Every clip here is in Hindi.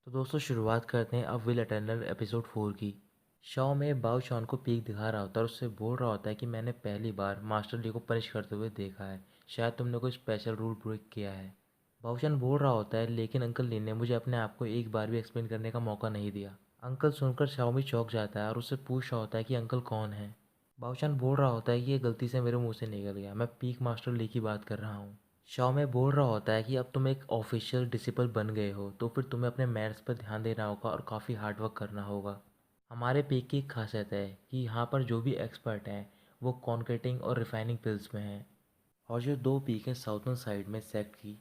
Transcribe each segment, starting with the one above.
तो दोस्तों शुरुआत करते हैं अब विल अटेंडर एपिसोड 4 की। शॉ में बाओ शॉन को पीक दिखा रहा होता है और उससे बोल रहा होता है कि मैंने पहली बार मास्टर ली को पनिश करते हुए देखा है। शायद तुमने कोई स्पेशल रूल ब्रेक किया है। बाओ शॉन बोल रहा होता है लेकिन अंकल ली ने मुझे अपने आप को एक बार भी एक्सप्लेन करने का मौका नहीं दिया। अंकल सुनकर शाओमी चौंक जाता है और उससे पूछ रहा होता है कि अंकल कौन है। बाओ शॉन बोल रहा होता है कि ये गलती से मेरे मुंह से निकल गया, मैं पीक मास्टर ली की बात कर रहा हूँ। शाओमे बोल रहा होता है कि अब तुम एक ऑफिशियल डिसिपल बन गए हो तो फिर तुम्हें अपने मेरिट्स पर ध्यान देना होगा और काफ़ी हार्ड वर्क करना होगा। हमारे पीक की एक खासियत है कि यहाँ पर जो भी एक्सपर्ट हैं वो कॉन्क्रीटिंग और रिफाइनिंग पिल्स में हैं। और जो दो पीक हैं साउथर्न साइड में सेक्ट की,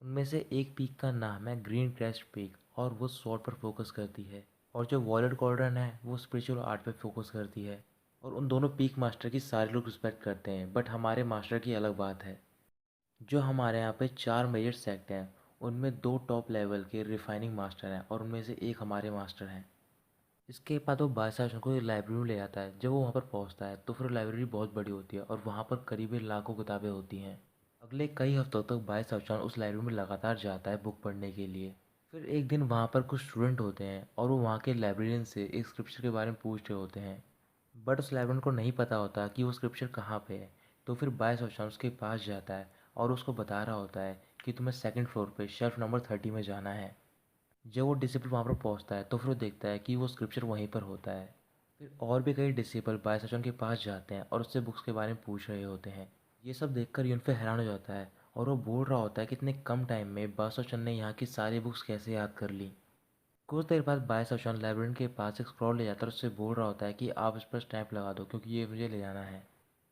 उनमें से एक पीक का नाम है ग्रीन क्रेस्ट पीक और वो स्वॉर्ड पर फोकस करती है। और जो वॉयलेट कॉर्डन है वो स्पिरिचुअल आर्ट पर फोकस करती है। और उन दोनों पीक मास्टर की सारे लोग रिस्पेक्ट करते हैं, बट हमारे मास्टर की अलग बात है। जो हमारे यहाँ पे 4 मेजर सेक्ट हैं, उनमें 2 टॉप लेवल के रिफाइनिंग मास्टर हैं और उनमें से एक हमारे मास्टर हैं। इसके बाद वो बादशाह को लाइब्रेरी में ले जाता है। जब वो वहाँ पर पहुँचता है तो फिर लाइब्रेरी बहुत बड़ी होती है और वहाँ पर करीबन लाखों किताबें होती हैं। अगले कई हफ्तों तक बादशाह उस लाइब्रेरी में लगातार जाता है बुक पढ़ने के लिए। फिर एक दिन वहाँ पर कुछ स्टूडेंट होते हैं और वो वहाँ के लाइब्रेरियन से एक स्क्रिप्चर के बारे में पूछ रहे होते हैं, बट उस लाइब्रेरियन को नहीं पता होता कि वो स्क्रिप्चर कहाँ पे है। तो फिर बादशाह उसके पास जाता है और उसको बता रहा होता है कि तुम्हें सेकंड फ्लोर पे शेल्फ नंबर 30 में जाना है। जब वो डिसिपल वहाँ पर पहुँचता है तो फिर वो देखता है कि वो स्क्रिप्चर वहीं पर होता है। फिर और भी कई डिसिपल बायसचन के पास जाते हैं और उससे बुक्स के बारे में पूछ रहे होते हैं। ये सब देखकर यूनफे हैरान हो जाता है और वो बोल रहा होता है कि इतने कम टाइम में बायसचन ने यहाँ की सारी बुक्स कैसे याद कर ली। कुछ देर बाद बायसचन लाइब्रेरियन के पास एक स्क्रॉल ले जाता है और उससे बोल रहा होता है कि आप इस पर स्टैंप लगा दो क्योंकि ये मुझे ले जाना है।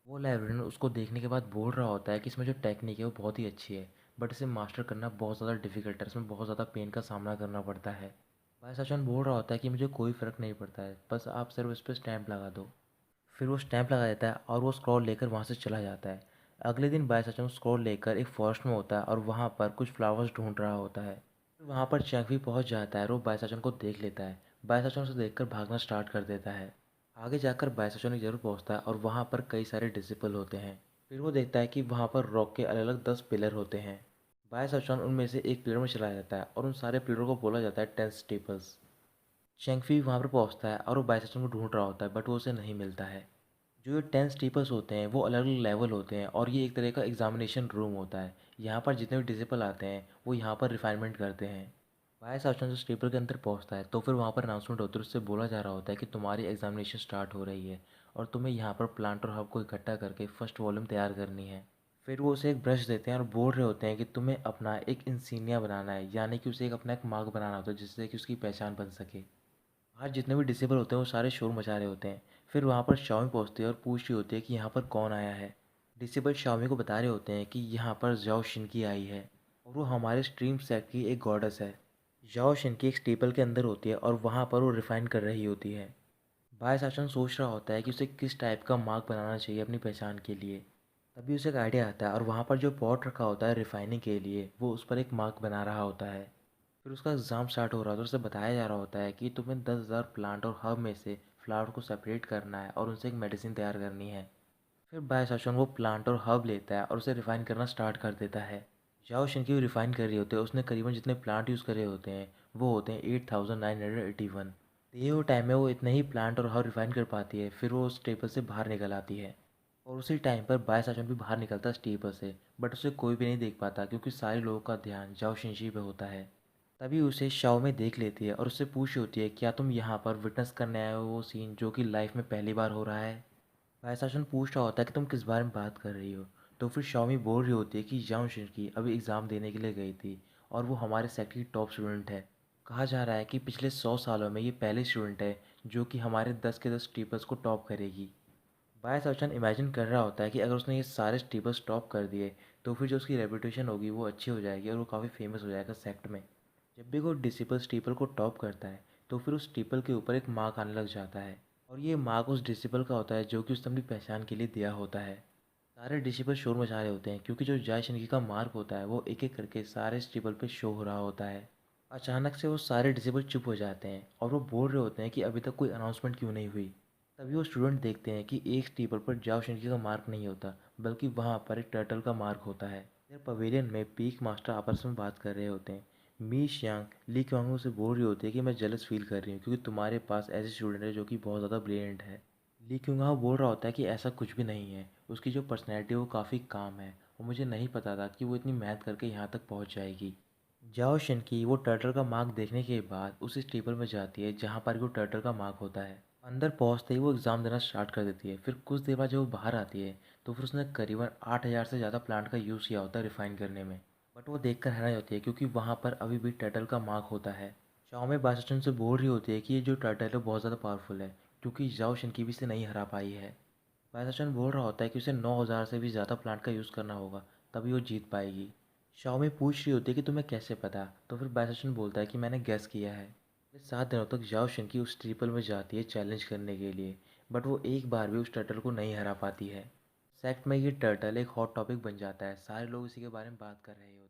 वो लाइब्रेरियन उसको देखने के बाद बोल रहा होता है कि इसमें जो टेक्निक है वो बहुत ही अच्छी है, बट इसे मास्टर करना बहुत ज़्यादा डिफिकल्ट है, इसमें बहुत ज़्यादा पेन का सामना करना पड़ता है। भाई सचन बोल रहा होता है कि मुझे कोई फ़र्क नहीं पड़ता है, बस आप सिर्फ इस पर स्टैंप लगा दो। फिर वो स्टैंप लगा देता है और वो स्क्रॉल लेकर वहाँ से चला जाता है। अगले दिन बाय सचन स्क्रॉल लेकर एक फॉरेस्ट में होता है और वहाँ पर कुछ फ्लावर्स ढूंढ रहा होता है। फिर वहाँ पर चैंक भी पहुँच जाता है और वो बाय सचन को देख लेता है। बाय सचन उसे देखकर भागना स्टार्ट कर देता है। आगे जाकर बायसचन जरूर पहुंचता है और वहाँ पर कई सारे डिसिपल होते हैं। फिर वो देखता है कि वहाँ पर रॉक के अलग अलग 10 पिलर होते हैं। बायसचन उनमें से एक पिलर में चला जाता है और उन सारे पिलरों को बोला जाता है 10 स्टेपल्स। शेंगफी वहाँ पर पहुँचता है और वो बायसचन को ढूंढ रहा होता है, बट वो उसे नहीं मिलता है। जो ये 10 स्टीपर्स होते हैं वो अलग अलग लेवल होते हैं और ये एक तरह का एग्जामिनेशन रूम होता है। यहाँ पर जितने भी डिसिपल आते हैं वो यहाँ पर रिफाइनमेंट करते हैं। वाइस ऑप्शन जो स्टीपर के अंदर पहुँचता है तो फिर वहाँ पर अनाउंसमेंट होती है, उससे बोला जा रहा होता है कि तुम्हारी एग्जामिनेशन स्टार्ट हो रही है और तुम्हें यहाँ पर प्लांट और हब को इकट्ठा करके फर्स्ट वॉल्यूम तैयार करनी है। फिर वो उसे एक ब्रश देते हैं और बोल रहे होते हैं कि तुम्हें अपना एक इंसीनिया बनाना है, यानी कि उसे एक अपना एक मार्क बनाना होता है जिससे कि उसकी पहचान बन सके। बाहर जितने भी डिसेबल होते हैं वो सारे शोर मचा रहे होते हैं। फिर वहाँ पर शाओमी पहुँचती है और पूछ रही होती है कि यहाँ पर कौन आया है। डिसेबल शाओमी को बता रहे होते हैं कि यहाँ पर जाओ शिनकी आई है और वो हमारे स्ट्रीम सेट की एक गॉडेस है। जाओ शिनकी एक स्टेपल के अंदर होती है और वहाँ पर वो रिफाइन कर रही होती है। भाई साशन सोच रहा होता है कि उसे किस टाइप का मार्क बनाना चाहिए अपनी पहचान के लिए। तभी उसे एक आइडिया आता है और वहाँ पर जो पॉट रखा होता है रिफाइनिंग के लिए वो उस पर एक मार्क बना रहा होता है। फिर उसका एग्ज़ाम स्टार्ट हो रहा था और उसे बताया जा रहा होता है कि तुम्हें 10,000 प्लांट और हर्ब में से फ्लावर को सेपरेट करना है और उनसे एक मेडिसिन तैयार करनी है। फिर बायसॉशन वो प्लांट और हर्ब लेता है और उसे रिफ़ाइन करना स्टार्ट कर देता है। जाओ शिनकी भी रिफ़ाइन कर रही होती है, उसने करीबन जितने प्लांट यूज़ करे होते हैं वो होते हैं 8,981। दिए हुए टाइम में वो इतने ही प्लांट और हर्ब रिफ़ाइन कर पाती है। फिर वो उस टेबल से बाहर निकल आती है और उसी टाइम पर बायसॉशन भी बाहर निकलता है इस टेबल से, बट उसे कोई भी नहीं देख पाता क्योंकि सारे लोगों का ध्यान जाओ शिनशी पे होता है। तभी उसे शाओ में देख लेती है और उससे पूछ होती है, क्या तुम यहाँ पर विटनेस करने आए हो वो सीन जो कि लाइफ में पहली बार हो रहा है। वैसाशन पूछ रहा होता है कि तुम किस बारे में बात कर रही हो। तो फिर शाओमी बोल रही होती है कि जाओ शिनकी अभी एग्ज़ाम देने के लिए गई थी और वो हमारे सेक्टर की टॉप स्टूडेंट है। कहा जा रहा है कि पिछले 100 सालों में ये पहली स्टूडेंट है जो कि हमारे 10 के 10 ट्रिपल्स को टॉप करेगी। बायस अर्चन इमेजिन कर रहा होता है कि अगर उसने ये सारे स्टीपर्स टॉप कर दिए तो फिर जो उसकी रेपुटेशन होगी वो अच्छी हो जाएगी और वो काफ़ी फेमस हो जाएगा सेक्ट में। जब भी कोई डिसिपल स्टीपल को टॉप करता है तो फिर उस स्टीपल के ऊपर एक मार्क आने लग जाता है और ये मार्क उस डिसिपल का होता है जो कि उसने अपनी पहचान के लिए दिया होता है। सारे डिसिपल शोर मचा रहे होते हैं क्योंकि जो जय शिनकी का मार्क होता है वो एक एक करके सारे स्टीपल पे शो हो रहा होता है। अचानक से वो सारे डिसेबल चुप हो जाते हैं और वो बोल रहे होते हैं कि अभी तक कोई अनाउंसमेंट क्यों नहीं हुई। तभी वो स्टूडेंट देखते हैं कि एक स्टीपर पर जाओ शिनकी का मार्क नहीं होता बल्कि वहाँ पर एक टर्टल का मार्क होता है। इधर पवेलियन में पीक मास्टर आपस में बात कर रहे होते हैं। मी शियांग ली क्वांग से बोल रही होती है कि मैं जेलस फील कर रही हूँ क्योंकि तुम्हारे पास ऐसे स्टूडेंट है जो कि बहुत ज़्यादा ब्रिलियंट है। ली क्वांग बोल रहा होता है कि ऐसा कुछ भी नहीं है, उसकी जो पर्सनैलिटी है वो काफ़ी काम है और मुझे नहीं पता था कि वो इतनी मेहनत करके यहाँ तक पहुँच जाएगी। जाओ शिनकी वो टर्टल का मार्क देखने के बाद उस टेबल में जाती है जहाँ पर वो टर्टल का मार्क होता है। अंदर पहुँचते ही वो एग्ज़ाम देना स्टार्ट कर देती है। फिर कुछ देर बाद जब वो बाहर आती है तो फिर उसने करीबन 8,000 से ज़्यादा प्लांट का यूज़ किया होता है रिफ़ाइन करने में। बट वो देखकर हैरान होती है क्योंकि वहाँ पर अभी भी टर्टल का मार्क होता है। शाओमे बासचन से बोल रही होती है कि ये जो टर्टल है बहुत ज़्यादा पावरफुल है क्योंकि जाओ शिनकी भी इसे नहीं हरा पाई है। बासचन बोल रहा होता है कि उसे 9,000 से भी ज़्यादा प्लांट का यूज़ करना होगा तभी वो जीत पाएगी। शाओमी पूछ रही होती है कि तुम्हें कैसे पता, तो फिर बासचन बोलता है कि मैंने गेस किया है। फिर 7 दिनों तक जाओ शिनकी उस ट्रिपल में जाती है चैलेंज करने के लिए, बट वो एक बार भी उस टर्टल को नहीं हरा पाती है। सेक्ट में ये टर्टल एक हॉट टॉपिक बन जाता है, सारे लोग इसी के बारे में बात कर रहे होते हैं।